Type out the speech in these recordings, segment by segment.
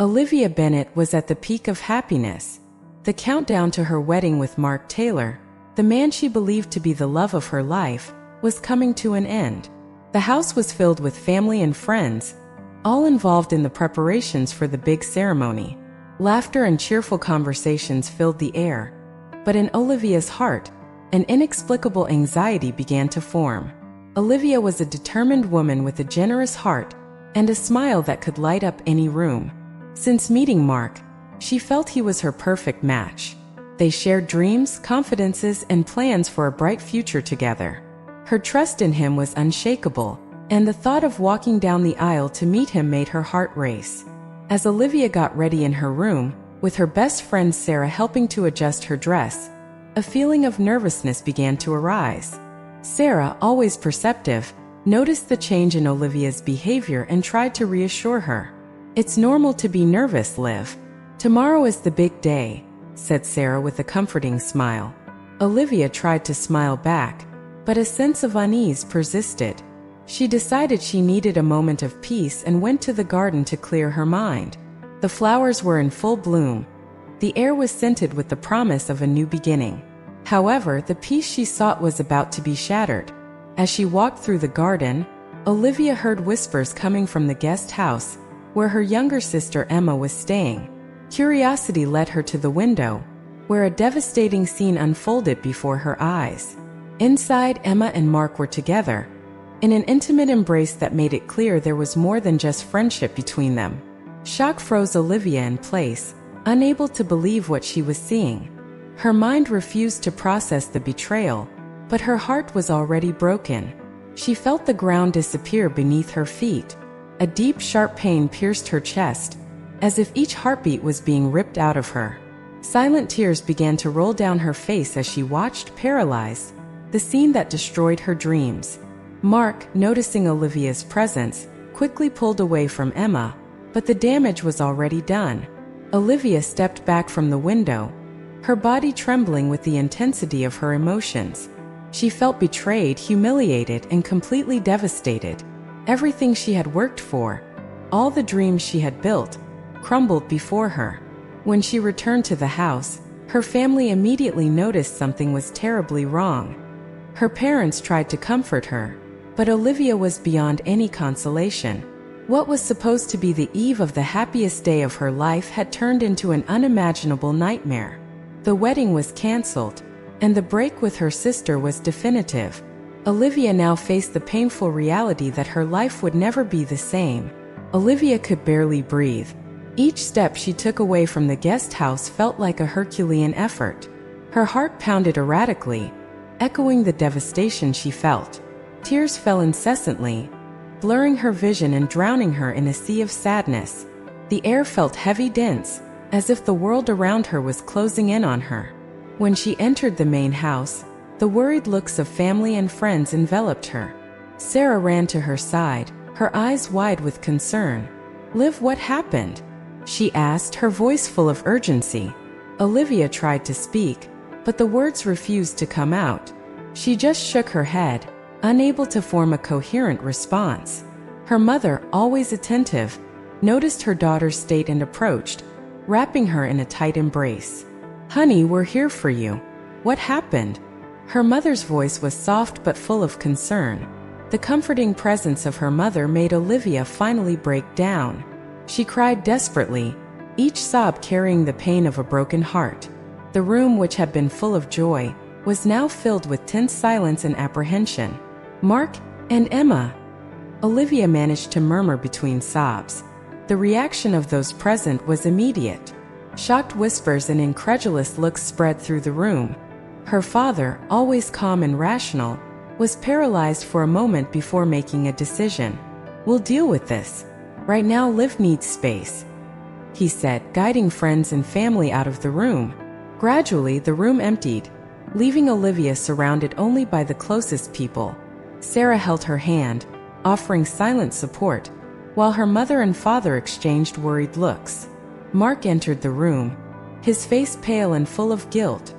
Olivia Bennet was at the peak of happiness. The countdown to her wedding with Mark Taylor, the man she believed to be the love of her life, was coming to an end. The house was filled with family and friends, all involved in the preparations for the big ceremony. Laughter and cheerful conversations filled the air, but in Olivia's heart, an inexplicable anxiety began to form. Olivia was a determined woman with a generous heart and a smile that could light up any room. Since meeting Mark, she felt he was her perfect match. They shared dreams, confidences, and plans for a bright future together. Her trust in him was unshakable, and the thought of walking down the aisle to meet him made her heart race. As Olivia got ready in her room, with her best friend Sarah helping to adjust her dress, a feeling of nervousness began to arise. Sarah, always perceptive, noticed the change in Olivia's behavior and tried to reassure her. "It's normal to be nervous, Liv. Tomorrow is the big day," said Sarah with a comforting smile. Olivia tried to smile back, but a sense of unease persisted. She decided she needed a moment of peace and went to the garden to clear her mind. The flowers were in full bloom. The air was scented with the promise of a new beginning. However, the peace she sought was about to be shattered. As she walked through the garden, Olivia heard whispers coming from the guest house, where her younger sister Emma was staying. Curiosity led her to the window, where a devastating scene unfolded before her eyes. Inside, Emma and Mark were together, in an intimate embrace that made it clear there was more than just friendship between them. Shock froze Olivia in place, unable to believe what she was seeing. Her mind refused to process the betrayal, but her heart was already broken. She felt the ground disappear beneath her feet. A deep, sharp pain pierced her chest, as if each heartbeat was being ripped out of her. Silent tears began to roll down her face as she watched, paralyzed, the scene that destroyed her dreams. Mark, noticing Olivia's presence, quickly pulled away from Emma, but the damage was already done. Olivia stepped back from the window, her body trembling with the intensity of her emotions. She felt betrayed, humiliated, and completely devastated. Everything she had worked for, all the dreams she had built, crumbled before her. When she returned to the house, her family immediately noticed something was terribly wrong. Her parents tried to comfort her, but Olivia was beyond any consolation. What was supposed to be the eve of the happiest day of her life had turned into an unimaginable nightmare. The wedding was cancelled, and the break with her sister was definitive. Olivia now faced the painful reality that her life would never be the same. Olivia could barely breathe. Each step she took away from the guest house felt like a Herculean effort. Her heart pounded erratically, echoing the devastation she felt. Tears fell incessantly, blurring her vision and drowning her in a sea of sadness. The air felt heavy, dense, as if the world around her was closing in on her. When she entered the main house, the worried looks of family and friends enveloped her. Sarah ran to her side, her eyes wide with concern. "Liv, what happened?" she asked, her voice full of urgency. Olivia tried to speak, but the words refused to come out. She just shook her head, unable to form a coherent response. Her mother, always attentive, noticed her daughter's state and approached, wrapping her in a tight embrace. "Honey, we're here for you. What happened?" Her mother's voice was soft but full of concern. The comforting presence of her mother made Olivia finally break down. She cried desperately, each sob carrying the pain of a broken heart. The room, which had been full of joy, was now filled with tense silence and apprehension. "Mark and Emma," Olivia managed to murmur between sobs. The reaction of those present was immediate. Shocked whispers and incredulous looks spread through the room. Her father, always calm and rational, was paralyzed for a moment before making a decision. "We'll deal with this. Right now, Liv needs space," he said, guiding friends and family out of the room. Gradually, the room emptied, leaving Olivia surrounded only by the closest people. Sarah held her hand, offering silent support, while her mother and father exchanged worried looks. Mark entered the room, his face pale and full of guilt.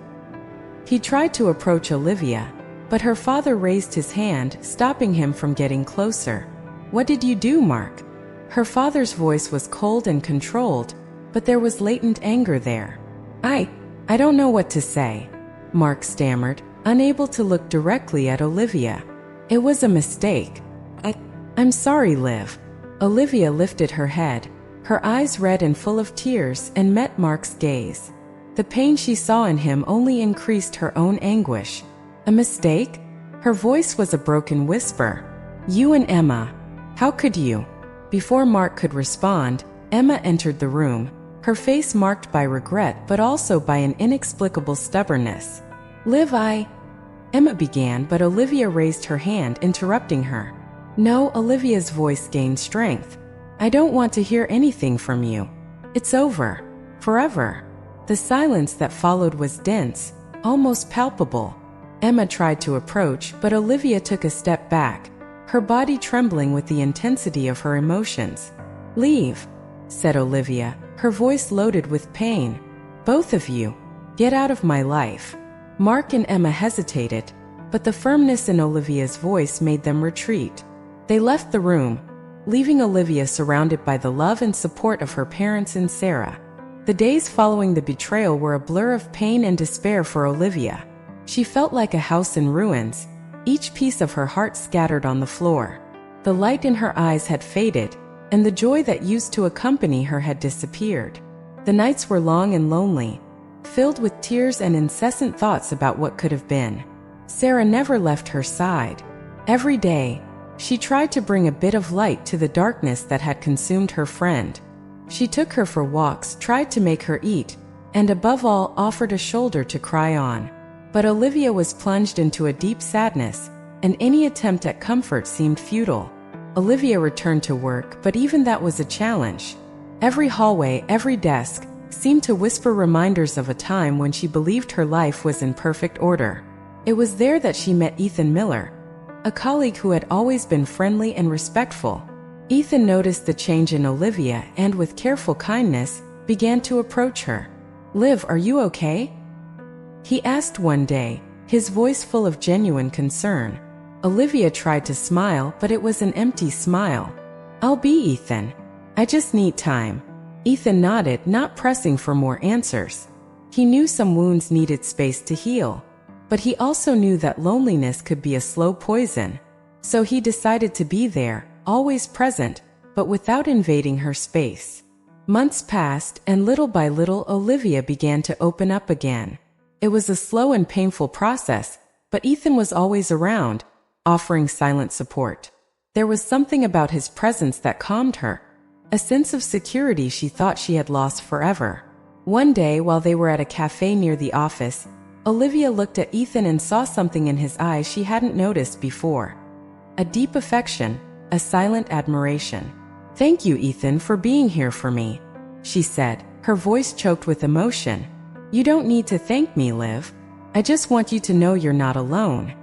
He tried to approach Olivia, but her father raised his hand, stopping him from getting closer. "What did you do, Mark?" Her father's voice was cold and controlled, but there was latent anger there. I don't know what to say," Mark stammered, unable to look directly at Olivia. "It was a mistake. I'm sorry, Liv." Olivia lifted her head, her eyes red and full of tears, and met Mark's gaze. The pain she saw in him only increased her own anguish. "A mistake?" Her voice was a broken whisper. "You and Emma. How could you?" Before Mark could respond, Emma entered the room, her face marked by regret but also by an inexplicable stubbornness. "Liv, Emma began, but Olivia raised her hand, interrupting her. "No," Olivia's voice gained strength. "I don't want to hear anything from you. It's over. Forever." The silence that followed was dense, almost palpable. Emma tried to approach, but Olivia took a step back, her body trembling with the intensity of her emotions. "Leave," said Olivia, her voice loaded with pain. "Both of you, get out of my life." Mark and Emma hesitated, but the firmness in Olivia's voice made them retreat. They left the room, leaving Olivia surrounded by the love and support of her parents and Sarah. The days following the betrayal were a blur of pain and despair for Olivia. She felt like a house in ruins, each piece of her heart scattered on the floor. The light in her eyes had faded, and the joy that used to accompany her had disappeared. The nights were long and lonely, filled with tears and incessant thoughts about what could have been. Sarah never left her side. Every day, she tried to bring a bit of light to the darkness that had consumed her friend. She took her for walks, tried to make her eat, and above all, offered a shoulder to cry on. But Olivia was plunged into a deep sadness, and any attempt at comfort seemed futile. Olivia returned to work, but even that was a challenge. Every hallway, every desk, seemed to whisper reminders of a time when she believed her life was in perfect order. It was there that she met Ethan Miller, a colleague who had always been friendly and respectful. Ethan noticed the change in Olivia and, with careful kindness, began to approach her. "Liv, are you okay?" he asked one day, his voice full of genuine concern. Olivia tried to smile, but it was an empty smile. "I'll be, Ethan. I just need time." Ethan nodded, not pressing for more answers. He knew some wounds needed space to heal, but he also knew that loneliness could be a slow poison. So he decided to be there, always present, but without invading her space. Months passed, and little by little Olivia began to open up again. It was a slow and painful process, but Ethan was always around, offering silent support. There was something about his presence that calmed her, a sense of security she thought she had lost forever. One day, while they were at a cafe near the office, Olivia looked at Ethan and saw something in his eyes she hadn't noticed before. A deep affection, a silent admiration. "Thank you, Ethan, for being here for me," she said, her voice choked with emotion. "You don't need to thank me, Liv. I just want you to know you're not alone,"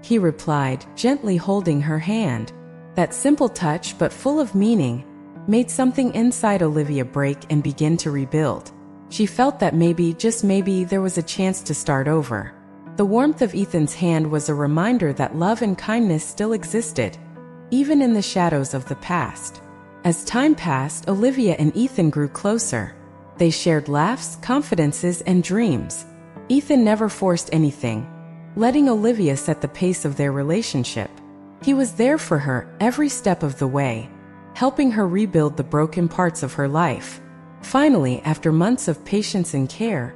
he replied, gently holding her hand. That simple touch, but full of meaning, made something inside Olivia break and begin to rebuild. She felt that maybe, just maybe, there was a chance to start over. The warmth of Ethan's hand was a reminder that love and kindness still existed, even in the shadows of the past. As time passed, Olivia and Ethan grew closer. They shared laughs, confidences, and dreams. Ethan never forced anything, letting Olivia set the pace of their relationship. He was there for her every step of the way, helping her rebuild the broken parts of her life. Finally, after months of patience and care,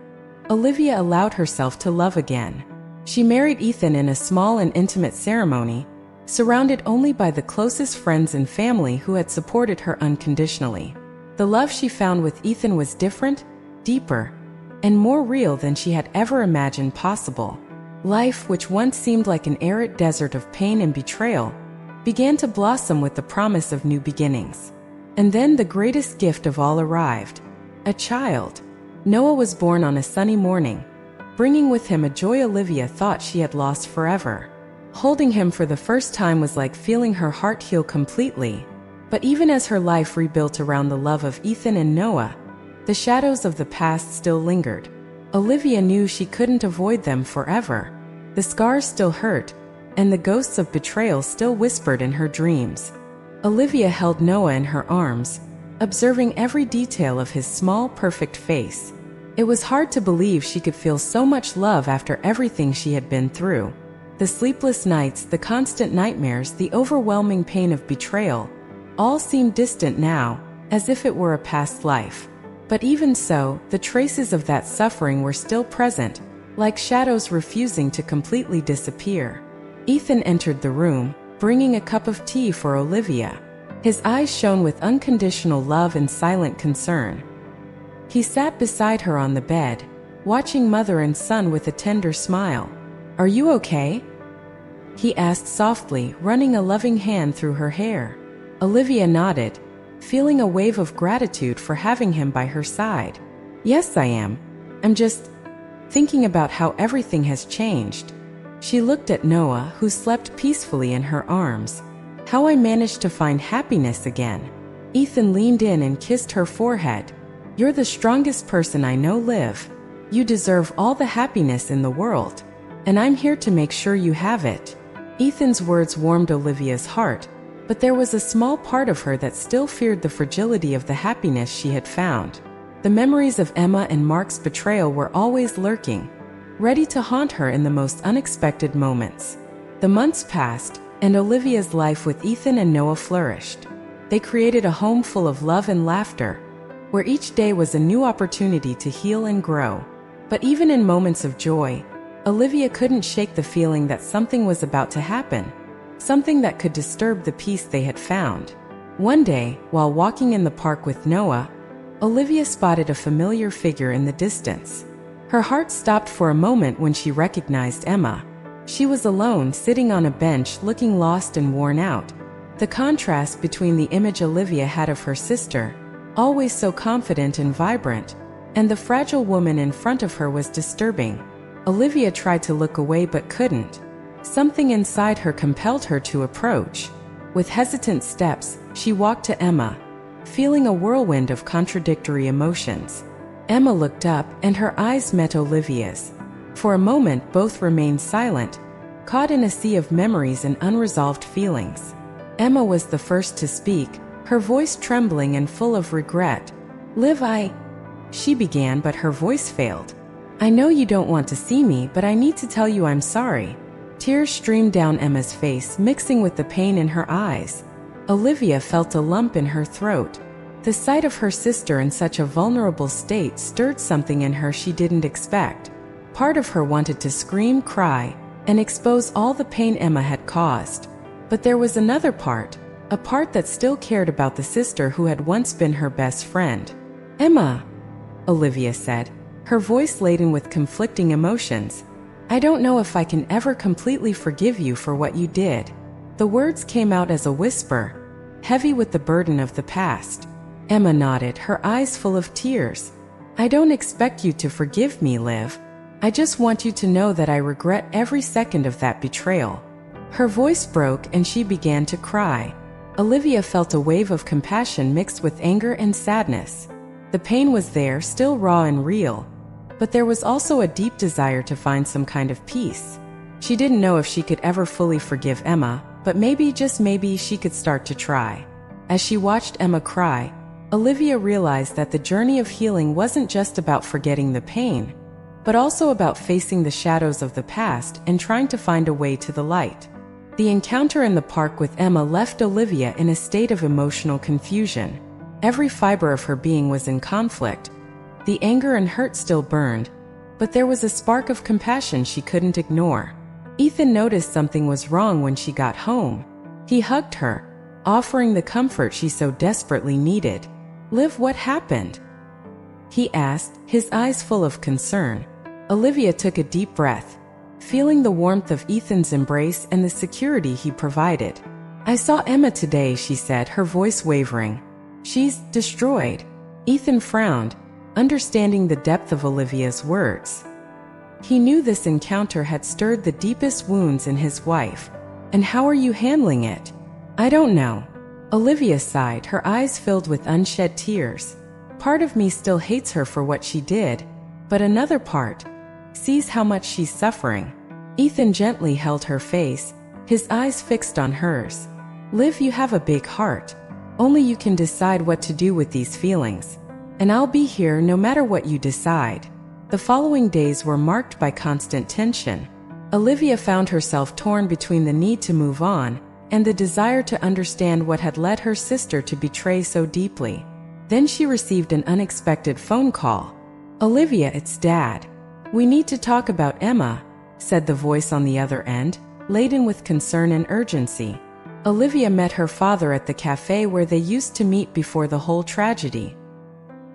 Olivia allowed herself to love again. She married Ethan in a small and intimate ceremony, surrounded only by the closest friends and family who had supported her unconditionally. The love she found with Ethan was different, deeper, and more real than she had ever imagined possible. Life, which once seemed like an arid desert of pain and betrayal, began to blossom with the promise of new beginnings. And then the greatest gift of all arrived: a child. Noah was born on a sunny morning, bringing with him a joy Olivia thought she had lost forever. Holding him for the first time was like feeling her heart heal completely. But even as her life rebuilt around the love of Ethan and Noah, the shadows of the past still lingered. Olivia knew she couldn't avoid them forever. The scars still hurt, and the ghosts of betrayal still whispered in her dreams. Olivia held Noah in her arms, observing every detail of his small, perfect face. It was hard to believe she could feel so much love after everything she had been through. The sleepless nights, the constant nightmares, the overwhelming pain of betrayal, all seemed distant now, as if it were a past life. But even so, the traces of that suffering were still present, like shadows refusing to completely disappear. Ethan entered the room, bringing a cup of tea for Olivia. His eyes shone with unconditional love and silent concern. He sat beside her on the bed, watching mother and son with a tender smile. "Are you okay?" he asked softly, running a loving hand through her hair. Olivia nodded, feeling a wave of gratitude for having him by her side. "Yes, I am. I'm just thinking about how everything has changed." She looked at Noah, who slept peacefully in her arms. "How I managed to find happiness again." Ethan leaned in and kissed her forehead. "You're the strongest person I know, Liv. You deserve all the happiness in the world, and I'm here to make sure you have it." Ethan's words warmed Olivia's heart, but there was a small part of her that still feared the fragility of the happiness she had found. The memories of Emma and Mark's betrayal were always lurking, ready to haunt her in the most unexpected moments. The months passed, and Olivia's life with Ethan and Noah flourished. They created a home full of love and laughter, where each day was a new opportunity to heal and grow. But even in moments of joy, Olivia couldn't shake the feeling that something was about to happen, something that could disturb the peace they had found. One day, while walking in the park with Noah, Olivia spotted a familiar figure in the distance. Her heart stopped for a moment when she recognized Emma. She was alone, sitting on a bench, looking lost and worn out. The contrast between the image Olivia had of her sister, always so confident and vibrant, and the fragile woman in front of her was disturbing. Olivia tried to look away but couldn't. Something inside her compelled her to approach. With hesitant steps, she walked to Emma, feeling a whirlwind of contradictory emotions. Emma looked up, and her eyes met Olivia's. For a moment, both remained silent, caught in a sea of memories and unresolved feelings. Emma was the first to speak, her voice trembling and full of regret. "Liv, she began, but her voice failed. "I know you don't want to see me, but I need to tell you I'm sorry." Tears streamed down Emma's face, mixing with the pain in her eyes. Olivia felt a lump in her throat. The sight of her sister in such a vulnerable state stirred something in her she didn't expect. Part of her wanted to scream, cry, and expose all the pain Emma had caused. But there was another part, a part that still cared about the sister who had once been her best friend. "Emma," Olivia said, her voice laden with conflicting emotions, "I don't know if I can ever completely forgive you for what you did." The words came out as a whisper, heavy with the burden of the past. Emma nodded, her eyes full of tears. "I don't expect you to forgive me, Liv. I just want you to know that I regret every second of that betrayal." Her voice broke and she began to cry. Olivia felt a wave of compassion mixed with anger and sadness. The pain was there, still raw and real, but there was also a deep desire to find some kind of peace. She didn't know if she could ever fully forgive Emma, but maybe, just maybe, she could start to try. As she watched Emma cry, Olivia realized that the journey of healing wasn't just about forgetting the pain, but also about facing the shadows of the past and trying to find a way to the light. The encounter in the park with Emma left Olivia in a state of emotional confusion. Every fiber of her being was in conflict. The anger and hurt still burned, but there was a spark of compassion she couldn't ignore. Ethan noticed something was wrong when she got home. He hugged her, offering the comfort she so desperately needed. "Liv, what happened?" he asked, his eyes full of concern. Olivia took a deep breath, feeling the warmth of Ethan's embrace and the security he provided. "I saw Emma today," she said, her voice wavering. "She's destroyed." Ethan frowned, understanding the depth of Olivia's words. He knew this encounter had stirred the deepest wounds in his wife. "And how are you handling it?" "I don't know." Olivia sighed, her eyes filled with unshed tears. "Part of me still hates her for what she did, but another part sees how much she's suffering." Ethan gently held her face, his eyes fixed on hers. Liv, you have a big heart. Only you can decide what to do with these feelings. And I'll be here no matter what you decide. The following days were marked by constant tension. Olivia found herself torn between the need to move on and the desire to understand what had led her sister to betray so deeply. Then she received an unexpected phone call. "Olivia, it's Dad. We need to talk about Emma," said the voice on the other end, laden with concern and urgency. Olivia met her father at the cafe where they used to meet before the whole tragedy.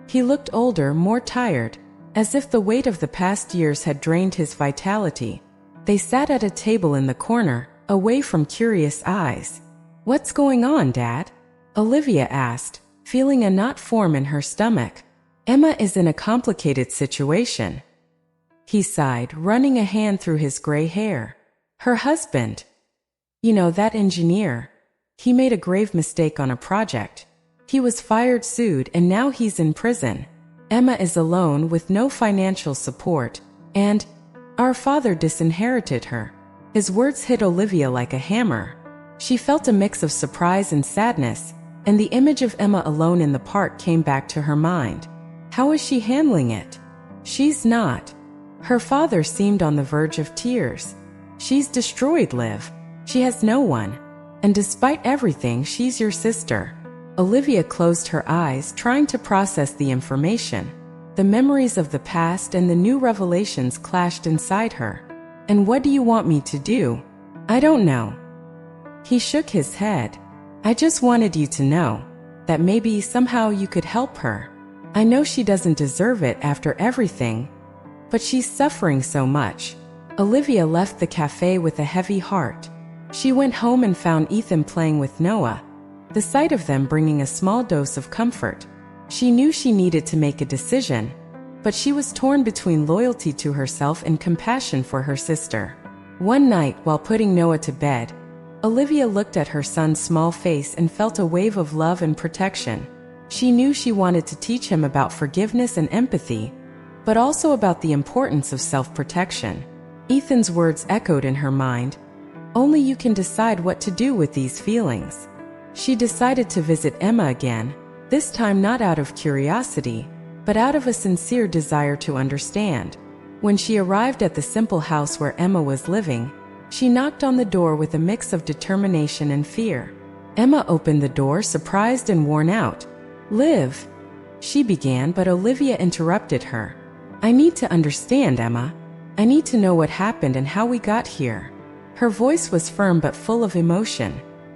He looked older, more tired, as if the weight of the past years had drained his vitality. They sat at a table in the corner, away from curious eyes. "What's going on, Dad?" Olivia asked, feeling a knot form in her stomach. "Emma is in a complicated situation," he sighed, running a hand through his gray hair. "Her husband, you know, that engineer, he made a grave mistake on a project. He was fired, sued, and now he's in prison. Emma is alone with no financial support, and our father disinherited her." His words hit Olivia like a hammer. She felt a mix of surprise and sadness, and the image of Emma alone in the park came back to her mind. How is she handling it? She's not. Her father seemed on the verge of tears. "She's destroyed, Liv. She has no one. And despite everything, she's your sister." Olivia closed her eyes, trying to process the information. The memories of the past and the new revelations clashed inside her. "And what do you want me to do?" "I don't know." He shook his head. "I just wanted you to know that maybe somehow you could help her. I know she doesn't deserve it after everything, but she's suffering so much." Olivia left the cafe with a heavy heart. She went home and found Ethan playing with Noah, the sight of them bringing a small dose of comfort. She knew she needed to make a decision, but she was torn between loyalty to herself and compassion for her sister. One night, while putting Noah to bed, Olivia looked at her son's small face and felt a wave of love and protection. She knew she wanted to teach him about forgiveness and empathy, but also about the importance of self-protection. Ethan's words echoed in her mind. Only you can decide what to do with these feelings. She decided to visit Emma again, this time not out of curiosity, but out of a sincere desire to understand. When she arrived at the simple house where Emma was living, she knocked on the door with a mix of determination and fear. Emma opened the door, surprised and worn out. "Liv," she began, but Olivia interrupted her. "I need to understand, Emma. I need to know what happened and how we got here." Her voice was firm but full of emotion.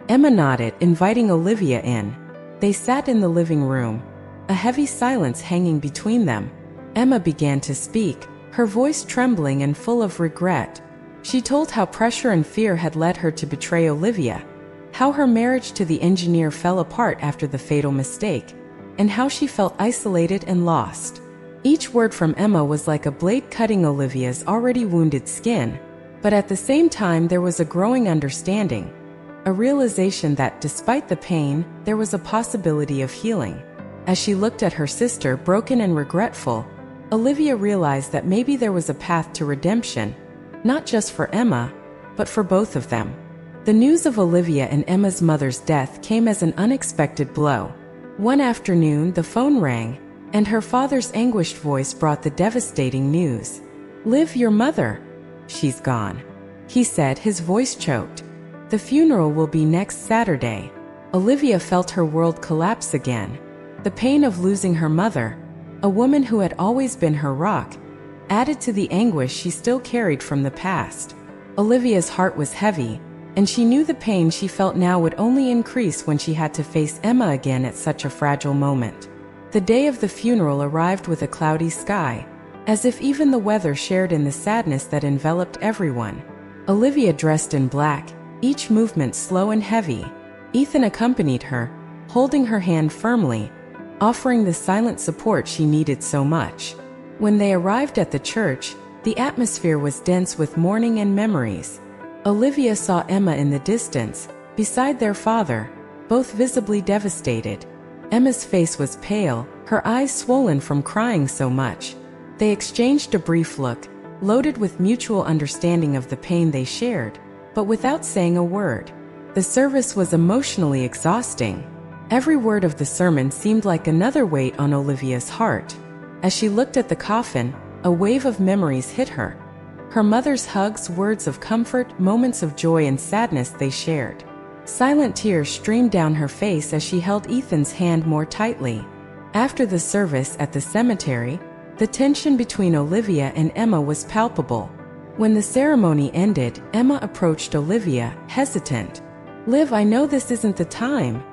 Emma nodded, inviting Olivia in. They sat in the living room, a heavy silence hanging between them. Emma began to speak, her voice trembling and full of regret. She told how pressure and fear had led her to betray Olivia, how her marriage to the engineer fell apart after the fatal mistake, and how she felt isolated and lost. Each word from Emma was like a blade cutting Olivia's already wounded skin, but at the same time there was a growing understanding, a realization that despite the pain, there was a possibility of healing. As she looked at her sister, broken and regretful, Olivia realized that maybe there was a path to redemption, not just for Emma, but for both of them. The news of Olivia and Emma's mother's death came as an unexpected blow. One afternoon, the phone rang, and her father's anguished voice brought the devastating news. "Liv, your mother, she's gone," he said, his voice choked. "The funeral will be next Saturday." Olivia felt her world collapse again. The pain of losing her mother, a woman who had always been her rock, added to the anguish she still carried from the past. Olivia's heart was heavy, and she knew the pain she felt now would only increase when she had to face Emma again at such a fragile moment. The day of the funeral arrived with a cloudy sky, as if even the weather shared in the sadness that enveloped everyone. Olivia dressed in black, each movement slow and heavy. Ethan accompanied her, holding her hand firmly, offering the silent support she needed so much. When they arrived at the church, the atmosphere was dense with mourning and memories. Olivia saw Emma in the distance, beside their father, both visibly devastated. Emma's face was pale, her eyes swollen from crying so much. They exchanged a brief look, loaded with mutual understanding of the pain they shared, but without saying a word. The service was emotionally exhausting. Every word of the sermon seemed like another weight on Olivia's heart. As she looked at the coffin, a wave of memories hit her. Her mother's hugs, words of comfort, moments of joy and sadness they shared. Silent tears streamed down her face as she held Ethan's hand more tightly. After the service at the cemetery, the tension between Olivia and Emma was palpable. When the ceremony ended, Emma approached Olivia, hesitant. "Liv, I know this isn't the time,"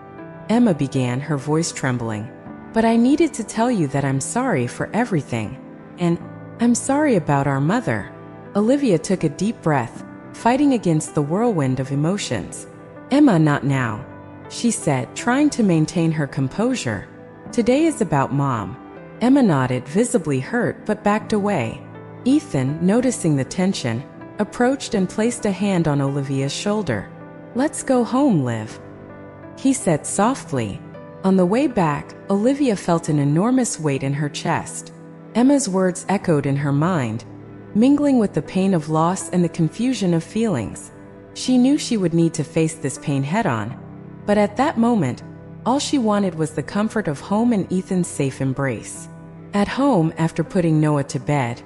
Emma began, her voice trembling. "But I needed to tell you that I'm sorry for everything. And I'm sorry about our mother." Olivia took a deep breath, fighting against the whirlwind of emotions. "Emma, not now," she said, trying to maintain her composure. "Today is about Mom." Emma nodded, visibly hurt, but backed away. Ethan, noticing the tension, approached and placed a hand on Olivia's shoulder. "Let's go home, Liv," he said softly. On the way back, Olivia felt an enormous weight in her chest. Emma's words echoed in her mind, mingling with the pain of loss and the confusion of feelings. She knew she would need to face this pain head-on, but at that moment, all she wanted was the comfort of home and Ethan's safe embrace. At home, after putting Noah to bed,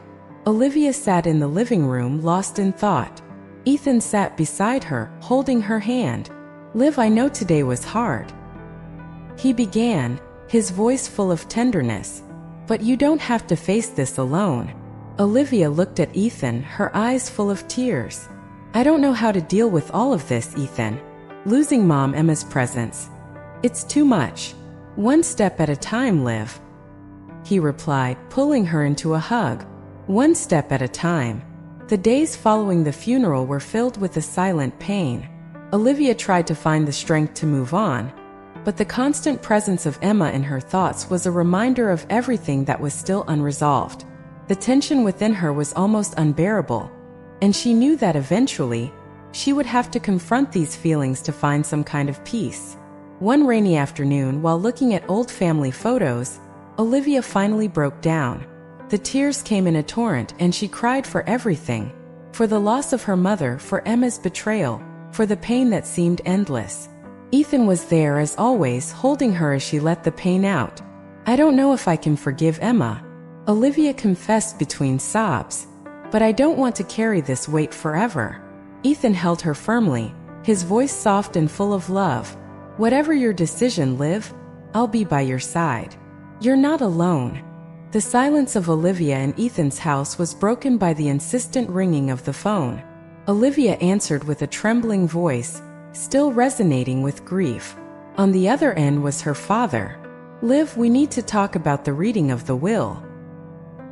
Olivia sat in the living room, lost in thought. Ethan sat beside her, holding her hand. "Liv, I know today was hard," he began, his voice full of tenderness. "But you don't have to face this alone." Olivia looked at Ethan, her eyes full of tears. "I don't know how to deal with all of this, Ethan. Losing Mom, Emma's presence. It's too much. One step at a time, Liv," he replied, pulling her into a hug. One step at a time. The days following the funeral were filled with a silent pain. Olivia tried to find the strength to move on, but the constant presence of Emma in her thoughts was a reminder of everything that was still unresolved. The tension within her was almost unbearable, and she knew that eventually, she would have to confront these feelings to find some kind of peace. One rainy afternoon, while looking at old family photos, Olivia finally broke down. The tears came in a torrent and she cried for everything. For the loss of her mother, for Emma's betrayal, for the pain that seemed endless. Ethan was there as always, holding her as she let the pain out. "I don't know if I can forgive Emma," Olivia confessed between sobs. "But I don't want to carry this weight forever." Ethan held her firmly, his voice soft and full of love. "Whatever your decision, Liv, I'll be by your side. You're not alone." The silence of Olivia and Ethan's house was broken by the insistent ringing of the phone. Olivia answered with a trembling voice, still resonating with grief. On the other end was her father. "Liv, we need to talk about the reading of the will,"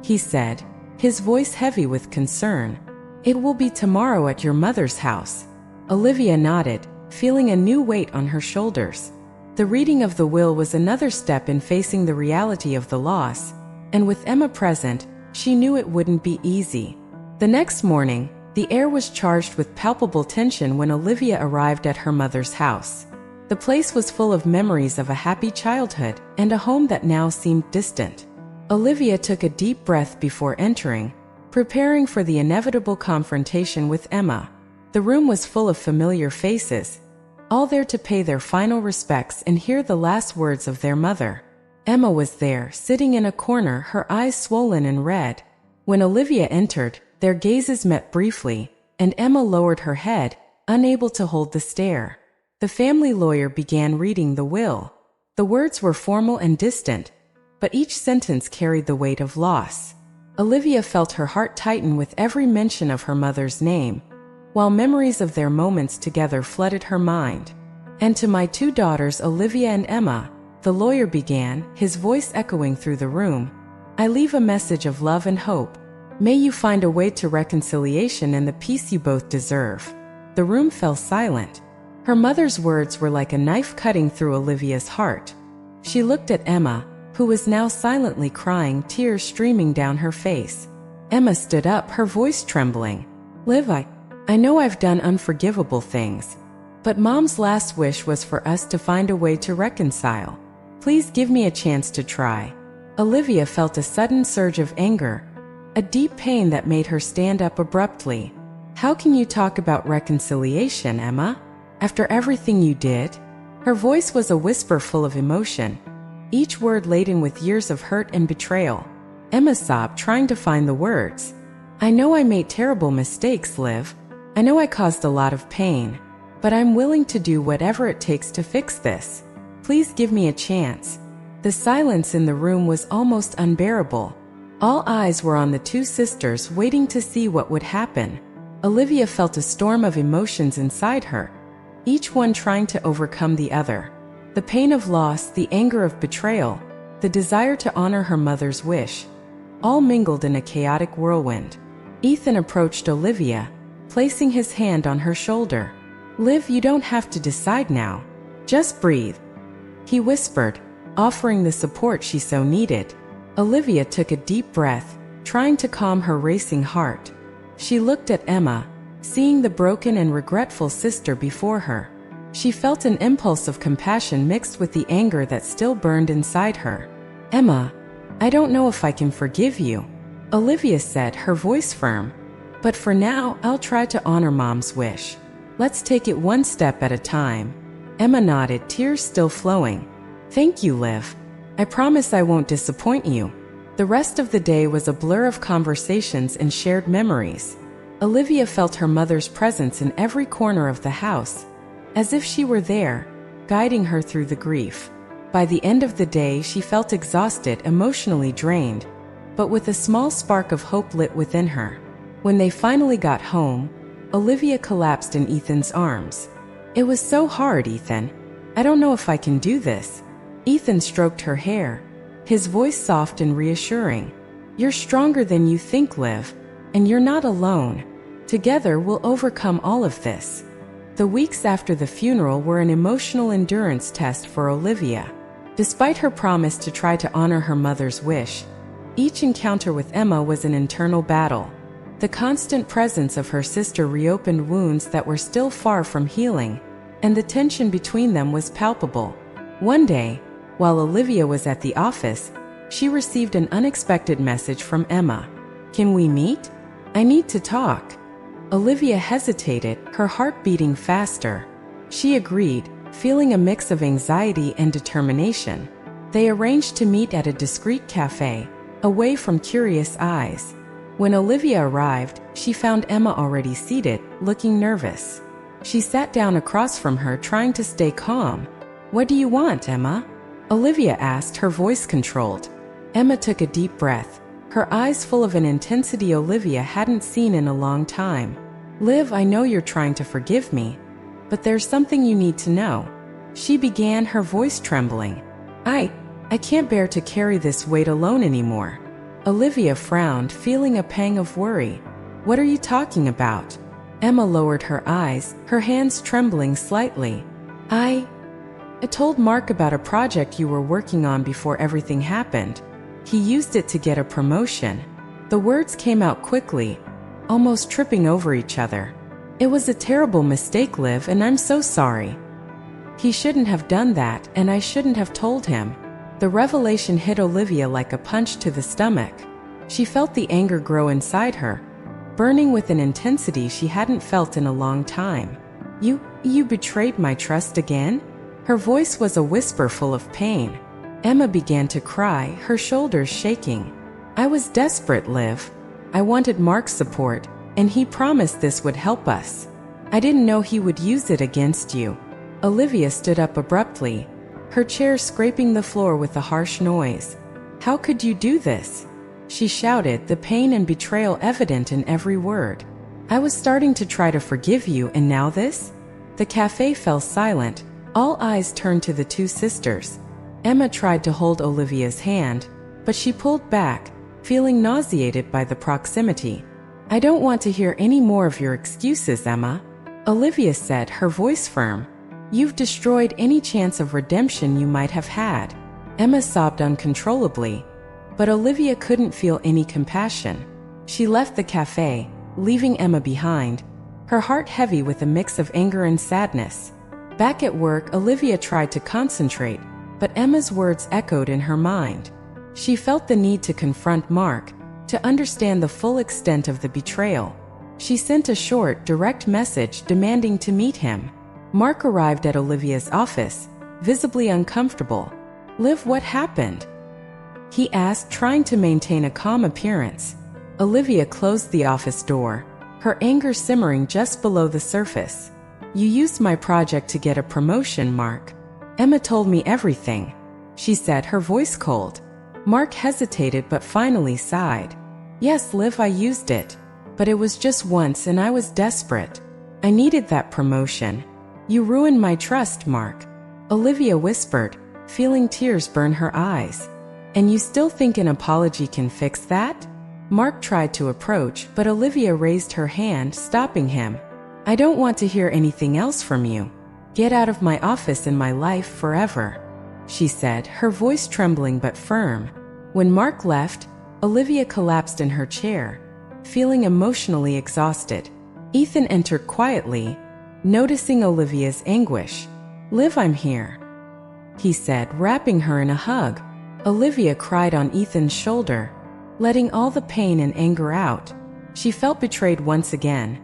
he said, his voice heavy with concern. "It will be tomorrow at your mother's house." Olivia nodded, feeling a new weight on her shoulders. The reading of the will was another step in facing the reality of the loss, and with Emma present, she knew it wouldn't be easy. The next morning, the air was charged with palpable tension when Olivia arrived at her mother's house. The place was full of memories of a happy childhood and a home that now seemed distant. Olivia took a deep breath before entering, preparing for the inevitable confrontation with Emma. The room was full of familiar faces, all there to pay their final respects and hear the last words of their mother. Emma was there, sitting in a corner, her eyes swollen and red. When Olivia entered, their gazes met briefly, and Emma lowered her head, unable to hold the stare. The family lawyer began reading the will. The words were formal and distant, but each sentence carried the weight of loss. Olivia felt her heart tighten with every mention of her mother's name, while memories of their moments together flooded her mind. "And to my two daughters, Olivia and Emma," the lawyer began, his voice echoing through the room, "I leave a message of love and hope. May you find a way to reconciliation and the peace you both deserve." The room fell silent. Her mother's words were like a knife cutting through Olivia's heart. She looked at Emma, who was now silently crying, tears streaming down her face. Emma stood up, her voice trembling. "Liv, I know I've done unforgivable things, but Mom's last wish was for us to find a way to reconcile. Please give me a chance to try." Olivia felt a sudden surge of anger, a deep pain that made her stand up abruptly. "How can you talk about reconciliation, Emma? After everything you did? Her voice was a whisper full of emotion, each word laden with years of hurt and betrayal. Emma sobbed, trying to find the words. I know I made terrible mistakes, Liv. I know I caused a lot of pain, but I'm willing to do whatever it takes to fix this. Please give me a chance. The silence in the room was almost unbearable. All eyes were on the two sisters, waiting to see what would happen. Olivia felt a storm of emotions inside her, each one trying to overcome the other. The pain of loss, the anger of betrayal, the desire to honor her mother's wish, all mingled in a chaotic whirlwind. Ethan approached Olivia, placing his hand on her shoulder. Liv, you don't have to decide now. Just breathe, he whispered, offering the support she so needed. Olivia took a deep breath, trying to calm her racing heart. She looked at Emma, seeing the broken and regretful sister before her. She felt an impulse of compassion mixed with the anger that still burned inside her. Emma, I don't know if I can forgive you, Olivia said, her voice firm. But for now, I'll try to honor Mom's wish. Let's take it one step at a time. Emma nodded, tears still flowing. Thank you, Liv. I promise I won't disappoint you. The rest of the day was a blur of conversations and shared memories. Olivia felt her mother's presence in every corner of the house, as if she were there, guiding her through the grief. By the end of the day, she felt exhausted, emotionally drained, but with a small spark of hope lit within her. When they finally got home, Olivia collapsed in Ethan's arms. It was so hard, Ethan. I don't know if I can do this. Ethan stroked her hair, his voice soft and reassuring. You're stronger than you think, Liv, and you're not alone. Together we'll overcome all of this. The weeks after the funeral were an emotional endurance test for Olivia. Despite her promise to try to honor her mother's wish, each encounter with Emma was an internal battle. The constant presence of her sister reopened wounds that were still far from healing, and the tension between them was palpable. One day, while Olivia was at the office, she received an unexpected message from Emma. Can we meet? I need to talk. Olivia hesitated, her heart beating faster. She agreed, feeling a mix of anxiety and determination. They arranged to meet at a discreet cafe, away from curious eyes. When Olivia arrived, she found Emma already seated, looking nervous. She sat down across from her, trying to stay calm. What do you want, Emma? Olivia asked, her voice controlled. Emma took a deep breath, her eyes full of an intensity Olivia hadn't seen in a long time. Liv, I know you're trying to forgive me, but there's something you need to know. She began, her voice trembling. I can't bear to carry this weight alone anymore. Olivia frowned, feeling a pang of worry. What are you talking about? Emma lowered her eyes, her hands trembling slightly. I told Mark about a project you were working on before everything happened. He used it to get a promotion. The words came out quickly, almost tripping over each other. It was a terrible mistake, Liv, and I'm so sorry. He shouldn't have done that, and I shouldn't have told him. The revelation hit Olivia like a punch to the stomach. She felt the anger grow inside her, burning with an intensity she hadn't felt in a long time. You betrayed my trust again? Her voice was a whisper full of pain. Emma began to cry, her shoulders shaking. I was desperate, Liv. I wanted Mark's support, and he promised this would help us. I didn't know he would use it against you. Olivia stood up abruptly, her chair scraping the floor with a harsh noise. How could you do this? She shouted, the pain and betrayal evident in every word. I was starting to try to forgive you, and now this? The cafe fell silent. All eyes turned to the two sisters. Emma tried to hold Olivia's hand, but she pulled back, feeling nauseated by the proximity. I don't want to hear any more of your excuses, Emma, Olivia said, her voice firm. You've destroyed any chance of redemption you might have had. Emma sobbed uncontrollably, but Olivia couldn't feel any compassion. She left the cafe, leaving Emma behind, her heart heavy with a mix of anger and sadness. Back at work, Olivia tried to concentrate, but Emma's words echoed in her mind. She felt the need to confront Mark, to understand the full extent of the betrayal. She sent a short, direct message demanding to meet him. Mark arrived at Olivia's office, visibly uncomfortable. "Liv, what happened?" he asked, trying to maintain a calm appearance. Olivia closed the office door, her anger simmering just below the surface. "You used my project to get a promotion, Mark. Emma told me everything," she said, her voice cold. Mark hesitated but finally sighed. "Yes, Liv, I used it. But it was just once and I was desperate. I needed that promotion. You ruined my trust, Mark," Olivia whispered, feeling tears burn her eyes. "And you still think an apology can fix that?" Mark tried to approach, but Olivia raised her hand, stopping him. "I don't want to hear anything else from you. Get out of my office and my life forever," she said, her voice trembling but firm. When Mark left, Olivia collapsed in her chair, feeling emotionally exhausted. Ethan entered quietly, noticing Olivia's anguish. "Liv, I'm here," he said, wrapping her in a hug. Olivia cried on Ethan's shoulder, letting all the pain and anger out. She felt betrayed once again,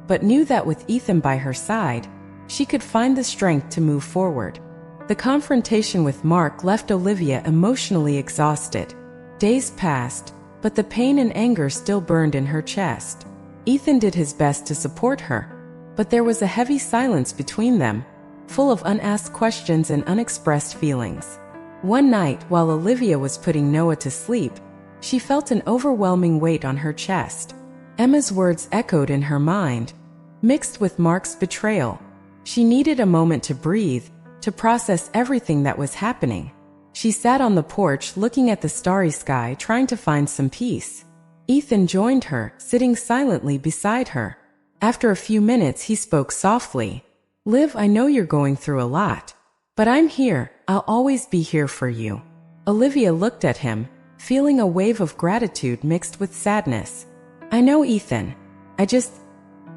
but knew that with Ethan by her side, she could find the strength to move forward. The confrontation with Mark left Olivia emotionally exhausted. Days passed, but the pain and anger still burned in her chest. Ethan did his best to support her, but there was a heavy silence between them, full of unasked questions and unexpressed feelings. One night, while Olivia was putting Noah to sleep, she felt an overwhelming weight on her chest. Emma's words echoed in her mind, mixed with Mark's betrayal. She needed a moment to breathe, to process everything that was happening. She sat on the porch looking at the starry sky, trying to find some peace. Ethan joined her, sitting silently beside her. After a few minutes, he spoke softly. "Liv, I know you're going through a lot, but I'm here. I'll always be here for you." Olivia looked at him, feeling a wave of gratitude mixed with sadness. "I know, Ethan. I just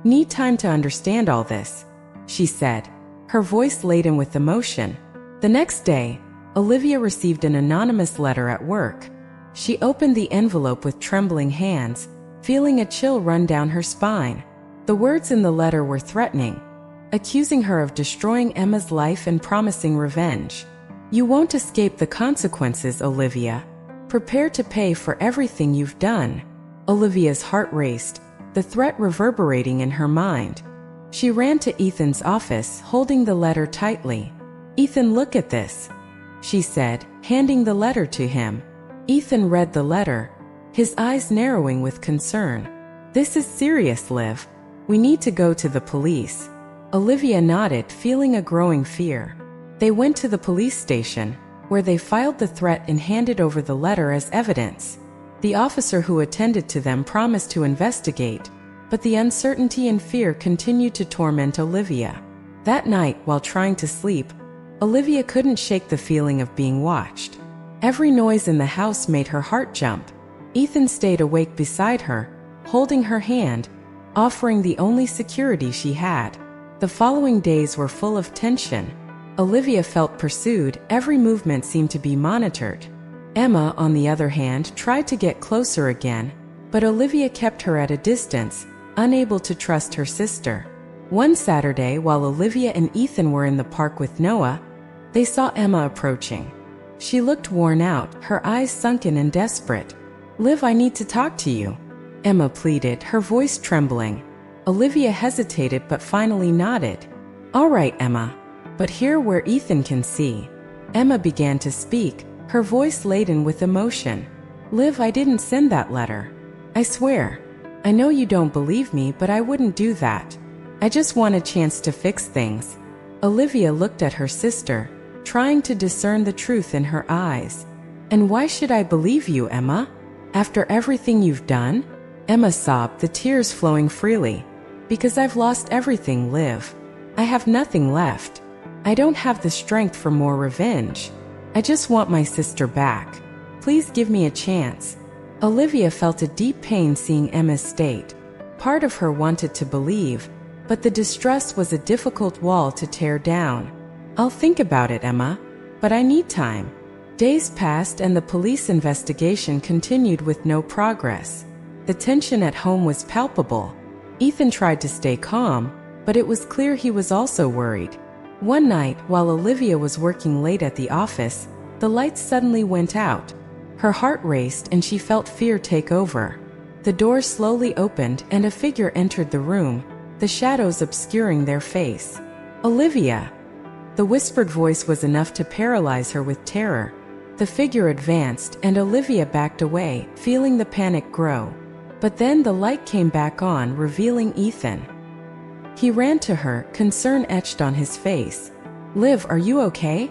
need time to understand all this," she said, her voice laden with emotion. The next day, Olivia received an anonymous letter at work. She opened the envelope with trembling hands, feeling a chill run down her spine. The words in the letter were threatening, accusing her of destroying Emma's life and promising revenge. "You won't escape the consequences, Olivia. Prepare to pay for everything you've done." Olivia's heart raced, the threat reverberating in her mind. She ran to Ethan's office, holding the letter tightly. "Ethan, look at this," she said, handing the letter to him. Ethan read the letter, his eyes narrowing with concern. "This is serious, Liv. We need to go to the police." Olivia nodded, feeling a growing fear. They went to the police station, where they filed the threat and handed over the letter as evidence. The officer who attended to them promised to investigate, but the uncertainty and fear continued to torment Olivia. That night, while trying to sleep, Olivia couldn't shake the feeling of being watched. Every noise in the house made her heart jump. Ethan stayed awake beside her, holding her hand, offering the only security she had. The following days were full of tension. Olivia felt pursued, every movement seemed to be monitored. Emma, on the other hand, tried to get closer again, but Olivia kept her at a distance, unable to trust her sister. One Saturday, while Olivia and Ethan were in the park with Noah, they saw Emma approaching. She looked worn out, her eyes sunken and desperate. "Liv, I need to talk to you," Emma pleaded, her voice trembling. Olivia hesitated but finally nodded. "All right, Emma, but here where Ethan can see." Emma began to speak, her voice laden with emotion. "Liv, I didn't send that letter. I swear. I know you don't believe me, but I wouldn't do that. I just want a chance to fix things." Olivia looked at her sister, trying to discern the truth in her eyes. "And why should I believe you, Emma? After everything you've done?" Emma sobbed, the tears flowing freely. "Because I've lost everything, Liv. I have nothing left. I don't have the strength for more revenge. I just want my sister back. Please give me a chance." Olivia felt a deep pain seeing Emma's state. Part of her wanted to believe, but the distrust was a difficult wall to tear down. "I'll think about it, Emma, but I need time." Days passed and the police investigation continued with no progress. The tension at home was palpable. Ethan tried to stay calm, but it was clear he was also worried. One night, while Olivia was working late at the office, the lights suddenly went out. Her heart raced and she felt fear take over. The door slowly opened and a figure entered the room, the shadows obscuring their face. "Olivia!" The whispered voice was enough to paralyze her with terror. The figure advanced and Olivia backed away, feeling the panic grow. But then the light came back on, revealing Ethan. He ran to her, concern etched on his face. "Liv, are you okay?"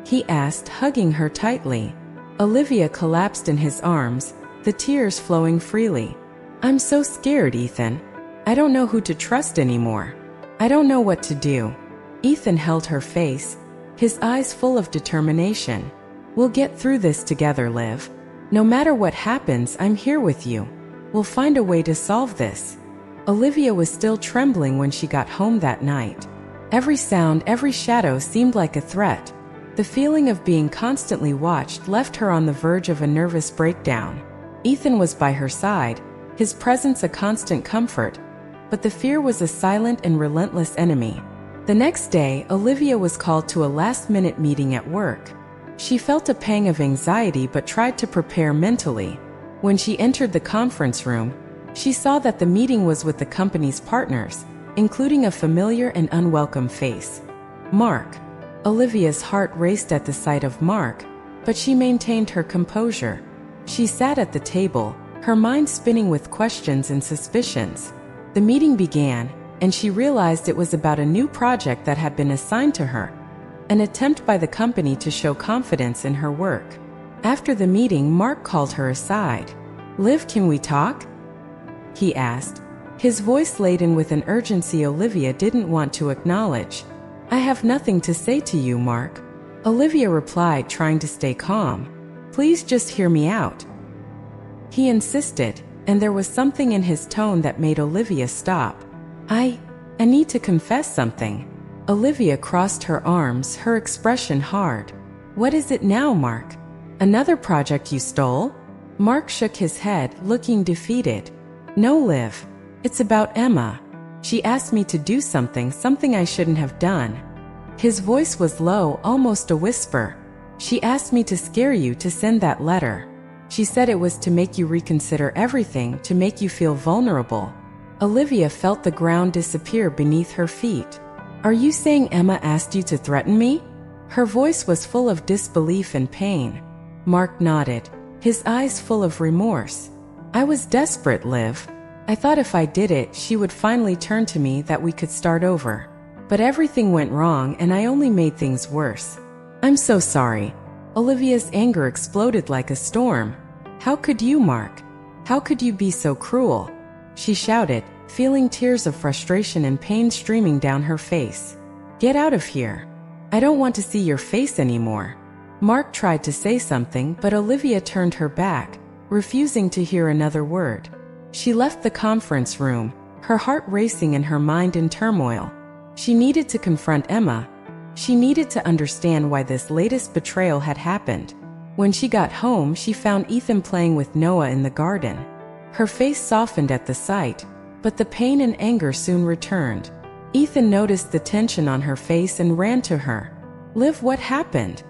he asked, hugging her tightly. Olivia collapsed in his arms, the tears flowing freely. "I'm so scared, Ethan. I don't know who to trust anymore. I don't know what to do." Ethan held her face, his eyes full of determination. "We'll get through this together, Liv. No matter what happens, I'm here with you. We'll find a way to solve this." Olivia was still trembling when she got home that night. Every sound, every shadow seemed like a threat. The feeling of being constantly watched left her on the verge of a nervous breakdown. Ethan was by her side, his presence a constant comfort, but the fear was a silent and relentless enemy. The next day, Olivia was called to a last-minute meeting at work. She felt a pang of anxiety but tried to prepare mentally. When she entered the conference room, she saw that the meeting was with the company's partners, including a familiar and unwelcome face. Mark. Olivia's heart raced at the sight of Mark, but she maintained her composure. She sat at the table, her mind spinning with questions and suspicions. The meeting began, and she realized it was about a new project that had been assigned to her, an attempt by the company to show confidence in her work. After the meeting, Mark called her aside. "Liv, can we talk?" he asked, his voice laden with an urgency Olivia didn't want to acknowledge. "I have nothing to say to you, Mark," Olivia replied, trying to stay calm. "Please just hear me out." He insisted, and there was something in his tone that made Olivia stop. I need to confess something." Olivia crossed her arms, her expression hard. "What is it now, Mark? Another project you stole?" Mark shook his head, looking defeated. "No, Liv. It's about Emma. She asked me to do something I shouldn't have done." His voice was low, almost a whisper. "She asked me to scare you to send that letter. She said it was to make you reconsider everything, to make you feel vulnerable." Olivia felt the ground disappear beneath her feet. "Are you saying Emma asked you to threaten me?" Her voice was full of disbelief and pain. Mark nodded, his eyes full of remorse. "I was desperate, Liv. I thought if I did it, she would finally turn to me, that we could start over. But everything went wrong and I only made things worse. I'm so sorry." Olivia's anger exploded like a storm. "How could you, Mark? How could you be so cruel?" she shouted, feeling tears of frustration and pain streaming down her face. "Get out of here. I don't want to see your face anymore." Mark tried to say something, but Olivia turned her back, refusing to hear another word. She left the conference room, her heart racing and her mind in turmoil. She needed to confront Emma. She needed to understand why this latest betrayal had happened. When she got home, she found Ethan playing with Noah in the garden. Her face softened at the sight, but the pain and anger soon returned. Ethan noticed the tension on her face and ran to her. "Liv, what happened?"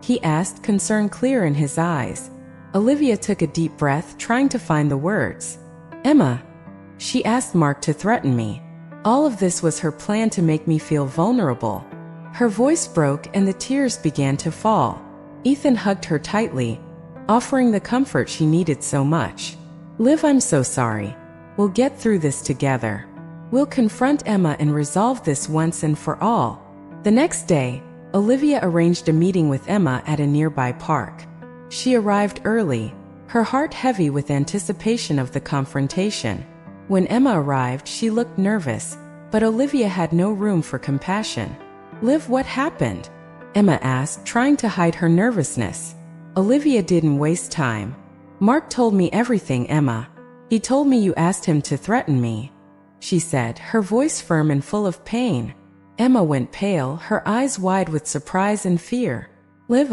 he asked, concern clear in his eyes. Olivia took a deep breath, trying to find the words. "Emma. She asked Mark to threaten me. All of this was her plan to make me feel vulnerable." Her voice broke and the tears began to fall. Ethan hugged her tightly, offering the comfort she needed so much. "Liv, I'm so sorry. We'll get through this together. We'll confront Emma and resolve this once and for all." The next day, Olivia arranged a meeting with Emma at a nearby park. She arrived early, her heart heavy with anticipation of the confrontation. When Emma arrived, she looked nervous, but Olivia had no room for compassion. "Liv, what happened?" Emma asked, trying to hide her nervousness. Olivia didn't waste time. "Mark told me everything, Emma. He told me you asked him to threaten me," she said, her voice firm and full of pain. Emma went pale, her eyes wide with surprise and fear. "Liv,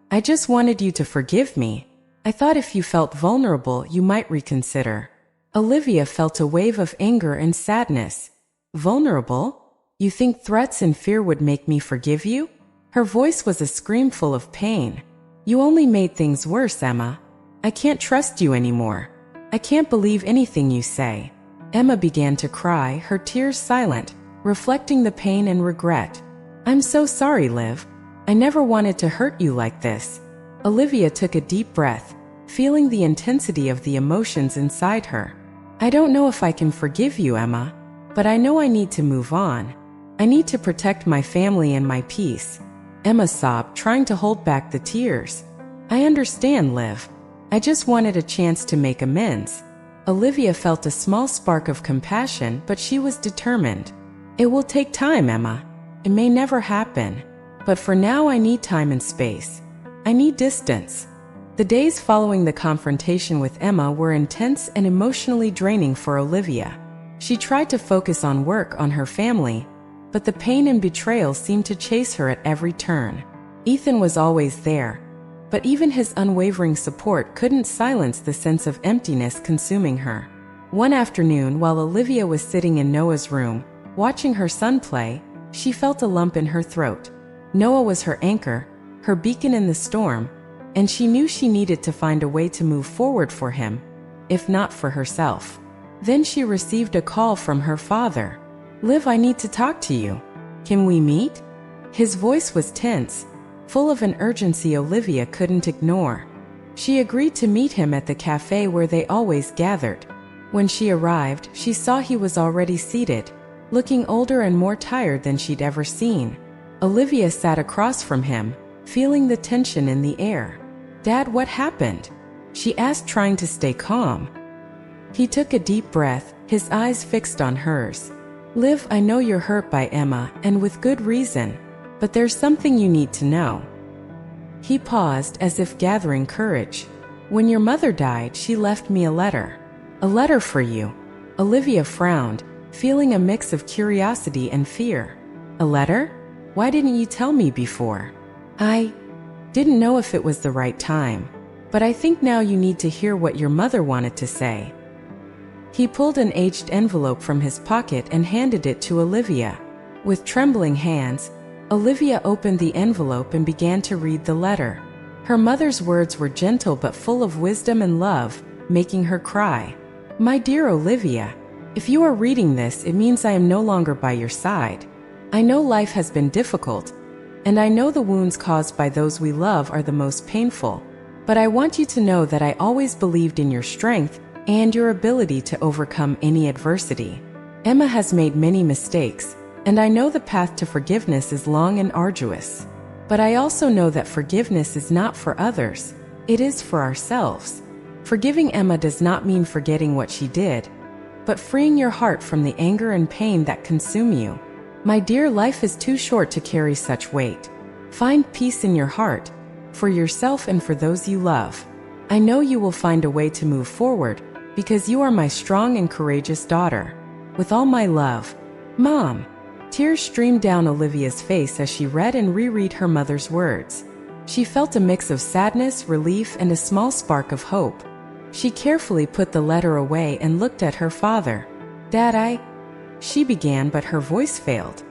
I just wanted you to forgive me. I thought if you felt vulnerable, you might reconsider." Olivia felt a wave of anger and sadness. "Vulnerable? You think threats and fear would make me forgive you? Her voice was a scream full of pain. You only made things worse, Emma. I can't trust you anymore. I can't believe anything you say. Emma began to cry, her tears silent, reflecting the pain and regret. I'm so sorry, Liv. I never wanted to hurt you like this. Olivia took a deep breath, feeling the intensity of the emotions inside her. I don't know if I can forgive you, Emma, but I know I need to move on. I need to protect my family and my peace. Emma sobbed, trying to hold back the tears. I understand, Liv. I just wanted a chance to make amends. Olivia felt a small spark of compassion, but she was determined. It will take time, Emma. It may never happen. But for now, I need time and space. I need distance. The days following the confrontation with Emma were intense and emotionally draining for Olivia. She tried to focus on work, on her family, but the pain and betrayal seemed to chase her at every turn. Ethan was always there, but even his unwavering support couldn't silence the sense of emptiness consuming her. One afternoon, while Olivia was sitting in Noah's room, watching her son play, she felt a lump in her throat. Noah was her anchor, her beacon in the storm, and she knew she needed to find a way to move forward for him, if not for herself. Then she received a call from her father. Liv, I need to talk to you. Can we meet? His voice was tense, full of an urgency Olivia couldn't ignore. She agreed to meet him at the cafe where they always gathered. When she arrived, she saw he was already seated, looking older and more tired than she'd ever seen. Olivia sat across from him, feeling the tension in the air. Dad, what happened? She asked, trying to stay calm. He took a deep breath, his eyes fixed on hers. Liv, I know you're hurt by Emma, and with good reason, but there's something you need to know. He paused, as if gathering courage. When your mother died, she left me a letter. A letter for you. Olivia frowned, feeling a mix of curiosity and fear. A letter? Why didn't you tell me before? I didn't know if it was the right time, but I think now you need to hear what your mother wanted to say. He pulled an aged envelope from his pocket and handed it to Olivia. With trembling hands, Olivia opened the envelope and began to read the letter. Her mother's words were gentle but full of wisdom and love, making her cry. My dear Olivia, if you are reading this, it means I am no longer by your side. I know life has been difficult, and I know the wounds caused by those we love are the most painful. But I want you to know that I always believed in your strength and your ability to overcome any adversity. Emma has made many mistakes, and I know the path to forgiveness is long and arduous. But I also know that forgiveness is not for others, it is for ourselves. Forgiving Emma does not mean forgetting what she did, but freeing your heart from the anger and pain that consume you. My dear, life is too short to carry such weight. Find peace in your heart, for yourself and for those you love. I know you will find a way to move forward, because you are my strong and courageous daughter. With all my love, Mom. Tears streamed down Olivia's face as she read and reread her mother's words. She felt a mix of sadness, relief, and a small spark of hope. She carefully put the letter away and looked at her father. Dad, she began, but her voice failed.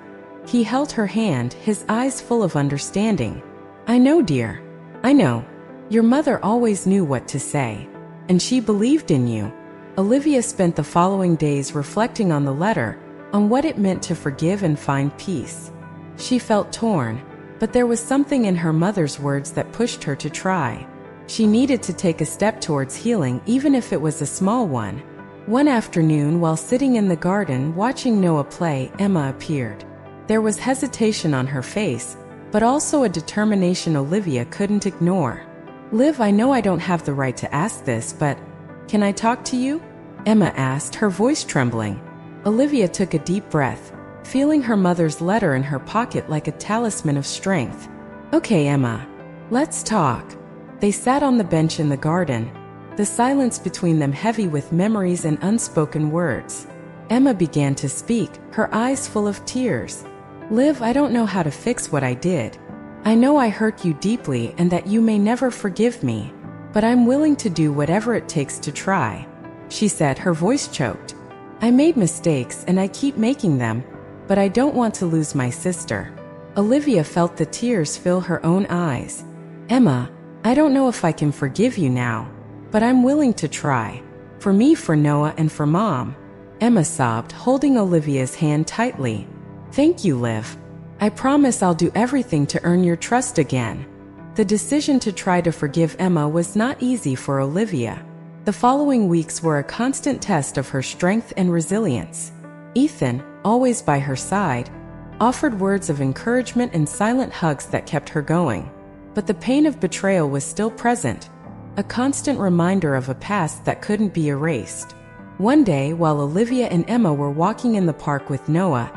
He held her hand, his eyes full of understanding. I know, dear. I know. Your mother always knew what to say, and she believed in you. Olivia spent the following days reflecting on the letter, on what it meant to forgive and find peace. She felt torn, but there was something in her mother's words that pushed her to try. She needed to take a step towards healing, even if it was a small one. One afternoon, while sitting in the garden watching Noah play, Emma appeared. There was hesitation on her face, but also a determination Olivia couldn't ignore. Liv, I know I don't have the right to ask this, but can I talk to you? Emma asked, her voice trembling. Olivia took a deep breath, feeling her mother's letter in her pocket like a talisman of strength. Okay, Emma, let's talk. They sat on the bench in the garden, the silence between them heavy with memories and unspoken words. Emma began to speak, her eyes full of tears. Liv, I don't know how to fix what I did. I know I hurt you deeply and that you may never forgive me, but I'm willing to do whatever it takes to try, she said, her voice choked. I made mistakes and I keep making them, but I don't want to lose my sister." Olivia felt the tears fill her own eyes. "Emma, I don't know if I can forgive you now, but I'm willing to try. For me, for Noah, and for Mom." Emma sobbed, holding Olivia's hand tightly. "Thank you, Liv. I promise I'll do everything to earn your trust again." The decision to try to forgive Emma was not easy for Olivia. The following weeks were a constant test of her strength and resilience. Ethan, always by her side, offered words of encouragement and silent hugs that kept her going. But the pain of betrayal was still present, a constant reminder of a past that couldn't be erased. One day, while Olivia and Emma were walking in the park with Noah,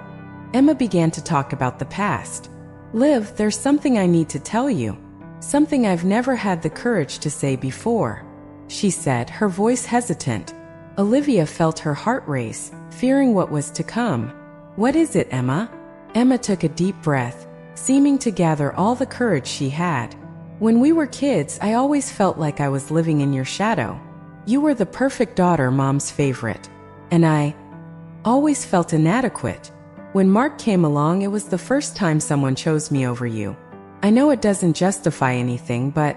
Emma began to talk about the past. "Liv, there's something I need to tell you. Something I've never had the courage to say before," she said, her voice hesitant. Olivia felt her heart race, fearing what was to come. "What is it, Emma?" Emma took a deep breath, seeming to gather all the courage she had. "When we were kids, I always felt like I was living in your shadow. You were the perfect daughter, Mom's favorite. And I always felt inadequate. When Mark came along, it was the first time someone chose me over you. I know it doesn't justify anything, but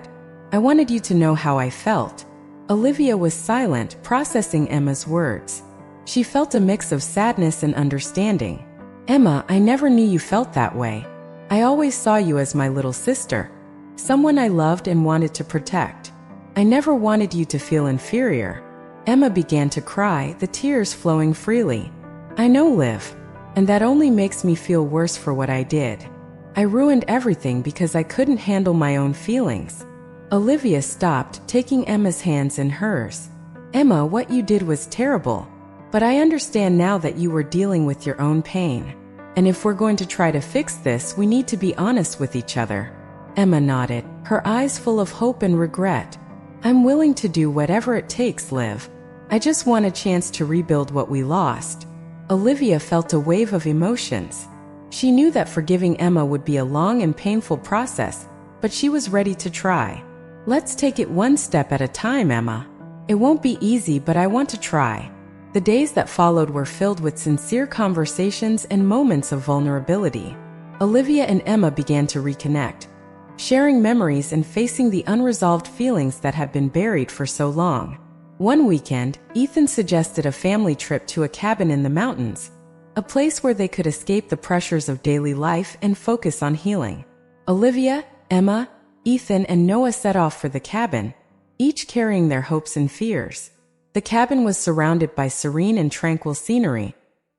I wanted you to know how I felt." Olivia was silent, processing Emma's words. She felt a mix of sadness and understanding. "Emma, I never knew you felt that way. I always saw you as my little sister, someone I loved and wanted to protect. I never wanted you to feel inferior." Emma began to cry, the tears flowing freely. "I know, Liv, and that only makes me feel worse for what I did. I ruined everything because I couldn't handle my own feelings." Olivia stopped, taking Emma's hands in hers. "Emma, what you did was terrible, but I understand now that you were dealing with your own pain. And if we're going to try to fix this, we need to be honest with each other." Emma nodded, her eyes full of hope and regret. "I'm willing to do whatever it takes, Liv. I just want a chance to rebuild what we lost." Olivia felt a wave of emotions. She knew that forgiving Emma would be a long and painful process, but she was ready to try. "Let's take it one step at a time, Emma. It won't be easy, but I want to try." The days that followed were filled with sincere conversations and moments of vulnerability. Olivia and Emma began to reconnect, sharing memories and facing the unresolved feelings that had been buried for so long. One weekend, Ethan suggested a family trip to a cabin in the mountains, a place where they could escape the pressures of daily life and focus on healing. Olivia, Emma, Ethan, and Noah set off for the cabin, each carrying their hopes and fears. The cabin was surrounded by serene and tranquil scenery,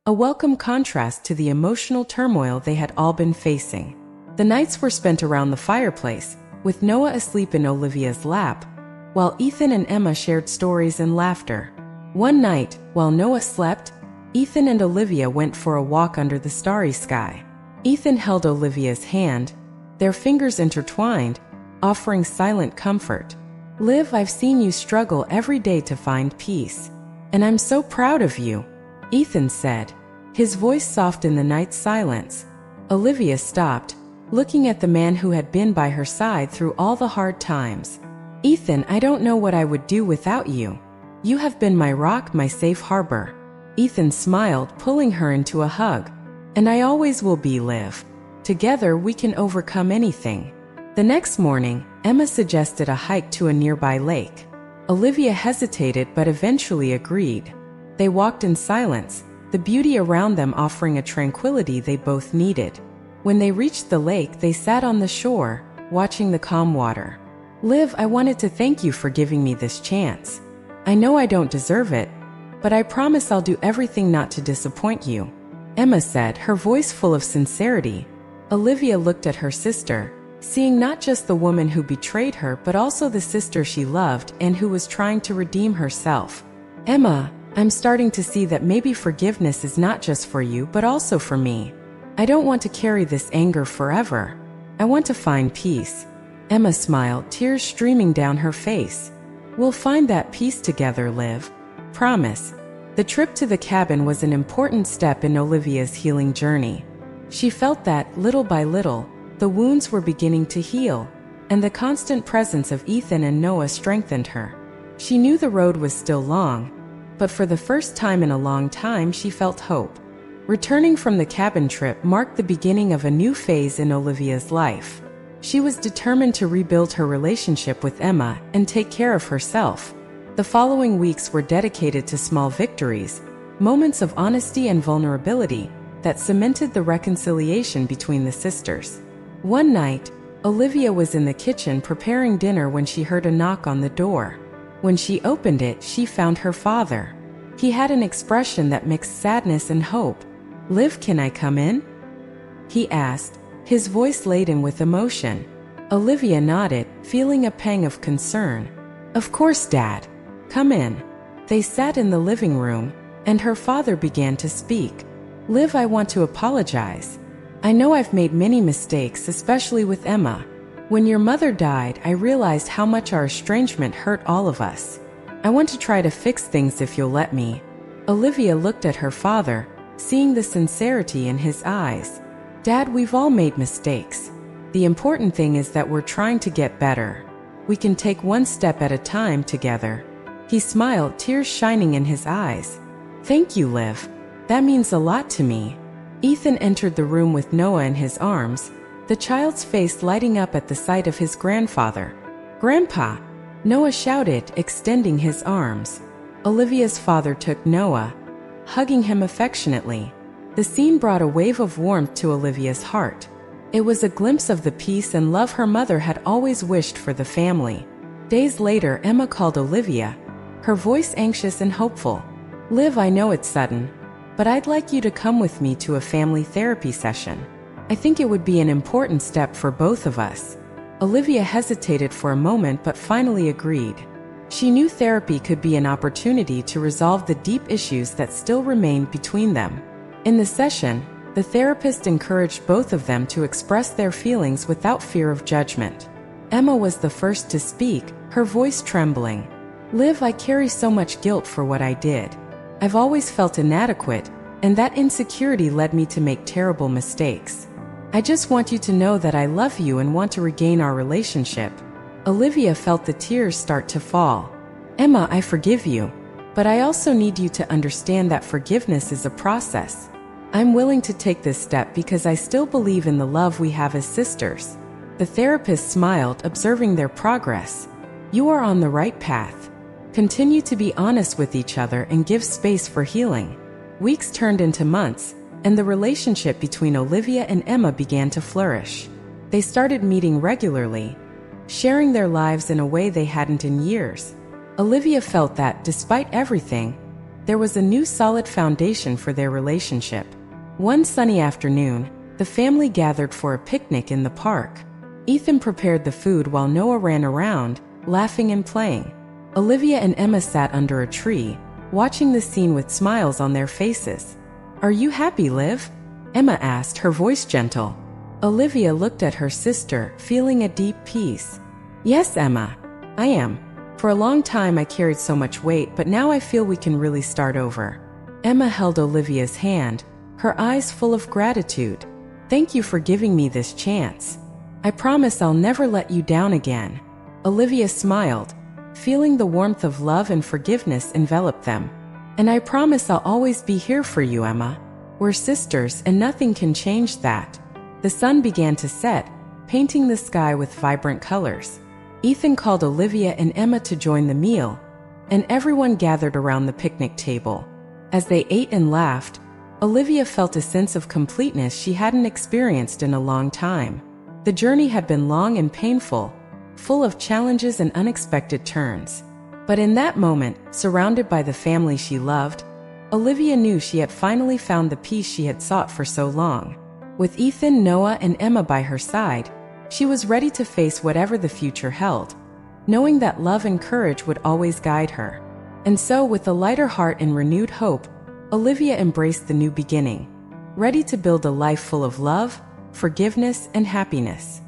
a welcome contrast to the emotional turmoil they had all been facing. The nights were spent around the fireplace, with Noah asleep in Olivia's lap, while Ethan and Emma shared stories and laughter. One night, while Noah slept, Ethan and Olivia went for a walk under the starry sky. Ethan held Olivia's hand, their fingers intertwined, offering silent comfort. "Liv, I've seen you struggle every day to find peace, and I'm so proud of you," Ethan said, his voice soft in the night's silence. Olivia stopped, looking at the man who had been by her side through all the hard times. "Ethan, I don't know what I would do without you. You have been my rock, my safe harbor." Ethan smiled, pulling her into a hug. "And I always will be, Liv. Together we can overcome anything." The next morning, Emma suggested a hike to a nearby lake. Olivia hesitated but eventually agreed. They walked in silence, the beauty around them offering a tranquility they both needed. When they reached the lake, they sat on the shore, watching the calm water. "Liv, I wanted to thank you for giving me this chance. I know I don't deserve it, but I promise I'll do everything not to disappoint you," Emma said, her voice full of sincerity. Olivia looked at her sister, seeing not just the woman who betrayed her but also the sister she loved and who was trying to redeem herself. "Emma, I'm starting to see that maybe forgiveness is not just for you but also for me. I don't want to carry this anger forever. I want to find peace." Emma smiled, tears streaming down her face. "We'll find that peace together, Liv. Promise." The trip to the cabin was an important step in Olivia's healing journey. She felt that, little by little, the wounds were beginning to heal, and the constant presence of Ethan and Noah strengthened her. She knew the road was still long, but for the first time in a long time she felt hope. Returning from the cabin trip marked the beginning of a new phase in Olivia's life. She was determined to rebuild her relationship with Emma and take care of herself. The following weeks were dedicated to small victories, moments of honesty and vulnerability that cemented the reconciliation between the sisters. One night, Olivia was in the kitchen preparing dinner when she heard a knock on the door. When she opened it, she found her father. He had an expression that mixed sadness and hope. "Liv, can I come in?" he asked, his voice laden with emotion. Olivia nodded, feeling a pang of concern. "Of course, Dad. Come in." They sat in the living room, and her father began to speak. "Liv, I want to apologize. I know I've made many mistakes, especially with Emma. When your mother died, I realized how much our estrangement hurt all of us. I want to try to fix things if you'll let me." Olivia looked at her father, seeing the sincerity in his eyes. "Dad, we've all made mistakes. The important thing is that we're trying to get better. We can take one step at a time together." He smiled, tears shining in his eyes. "Thank you, Liv. That means a lot to me." Ethan entered the room with Noah in his arms, the child's face lighting up at the sight of his grandfather. "Grandpa!" Noah shouted, extending his arms. Olivia's father took Noah, hugging him affectionately. The scene brought a wave of warmth to Olivia's heart. It was a glimpse of the peace and love her mother had always wished for the family. Days later, Emma called Olivia, her voice anxious and hopeful. "Liv, I know it's sudden, but I'd like you to come with me to a family therapy session. I think it would be an important step for both of us." Olivia hesitated for a moment but finally agreed. She knew therapy could be an opportunity to resolve the deep issues that still remained between them. In the session, the therapist encouraged both of them to express their feelings without fear of judgment. Emma was the first to speak, her voice trembling. "Liv, I carry so much guilt for what I did. I've always felt inadequate, and that insecurity led me to make terrible mistakes. I just want you to know that I love you and want to regain our relationship." Olivia felt the tears start to fall. "Emma, I forgive you, but I also need you to understand that forgiveness is a process. I'm willing to take this step because I still believe in the love we have as sisters." The therapist smiled, observing their progress. "You are on the right path. Continue to be honest with each other and give space for healing." Weeks turned into months, and the relationship between Olivia and Emma began to flourish. They started meeting regularly, sharing their lives in a way they hadn't in years. Olivia felt that, despite everything, there was a new solid foundation for their relationship. One sunny afternoon, the family gathered for a picnic in the park. Ethan prepared the food while Noah ran around, laughing and playing. Olivia and Emma sat under a tree, watching the scene with smiles on their faces. "Are you happy, Liv?" Emma asked, her voice gentle. Olivia looked at her sister, feeling a deep peace. "Yes, Emma, I am. For a long time I carried so much weight, but now I feel we can really start over." Emma held Olivia's hand, her eyes full of gratitude. "Thank you for giving me this chance. I promise I'll never let you down again." Olivia smiled, feeling the warmth of love and forgiveness envelop them. "And I promise I'll always be here for you, Emma. We're sisters and nothing can change that." The sun began to set, painting the sky with vibrant colors. Ethan called Olivia and Emma to join the meal, and everyone gathered around the picnic table. As they ate and laughed, Olivia felt a sense of completeness she hadn't experienced in a long time. The journey had been long and painful, full of challenges and unexpected turns. But in that moment, surrounded by the family she loved, Olivia knew she had finally found the peace she had sought for so long. With Ethan, Noah, and Emma by her side, she was ready to face whatever the future held, knowing that love and courage would always guide her. And so, with a lighter heart and renewed hope, Olivia embraced the new beginning, ready to build a life full of love, forgiveness, and happiness.